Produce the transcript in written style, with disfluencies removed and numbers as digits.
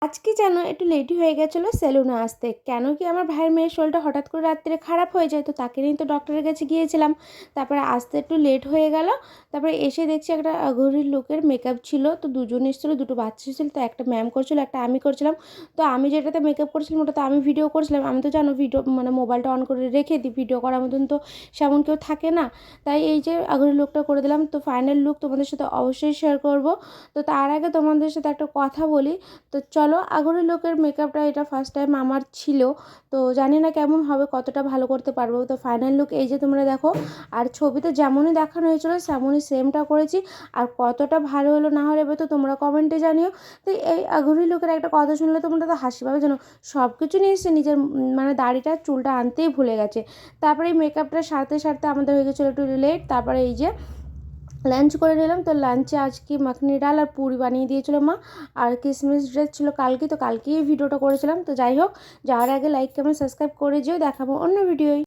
আজকে যেন একটু লেটই হয়ে গেছিলো সেলুনে আসতে। কেন কি আমার ভাইয়ের মেয়ের শরীরটা হঠাৎ করে রাত্রে খারাপ হয়ে যায়, তো তাকে নিয়ে তো ডক্টরের কাছে গিয়েছিলাম। তারপরে আসতে একটু লেট হয়ে গেল। তারপরে এসে দেখছি একটা ঘড়ির লোকের মেকআপ ছিল, তো দুজন এসেছিলো, দুটো বাচ্চা এসেছিলো, তো একটা ম্যাম করছিলো, একটা আমি করছিলাম। তো আমি যেটাতে মেকআপ করছিলাম ওটাতে আমি ভিডিও করছিলাম। আমি তো জানো ভিডিও মানে মোবাইলটা অন করে রেখে দিই, ভিডিও করার মতন তো সেমন কেউ থাকে না। তাই এই যে ঘড়ির লুকটা করে দিলাম। তো ফাইনাল লুক তোমাদের সাথে অবশ্যই শেয়ার করব। তো তার আগে তোমাদের সাথে একটা কথা বলি। তো চলো, আগের লোকের মেকআপটা এটা ফার্স্ট টাইম আমার ছিল, তো জানি না কেমন হবে, কতটা ভালো করতে পারবো। তো ফাইনাল লুক এই যে তোমরা দেখো, আর ছবিতে যেমনই দেখানো হয়েছিল সেমনই সেমটা করেছি। আর কতটা ভালো হলো না হলে এবার তো তোমরা কমেন্টে জানিও। তো এই আগের লোকের একটা কথা শুনলে তোমরা তো হাসি পাবে, জানো সব কিছু নিয়ে এসছে, নিজের মানে দাড়িটা চুলটা আনতেই ভুলে গেছে। তারপরে এই মেকআপটা সারতে সারতে আমাদের হয়ে গেছিলো একটু লেট। তারপরে এই যে লাঞ্চ করে নিলাম। তো লাঞ্চে আজকে মাখনি ডাল আর পুরি বানিয়ে দিয়েছিল মা। আর কিশমিশ ড্রেস ছিল কালকে, তো কালকেই ভিডিওটা করেছিলাম। তো যাই হোক, যাওয়ার আগে লাইক কমেন্ট সাবস্ক্রাইব করে যেও, দেখাবো অন্য ভিডিওয়।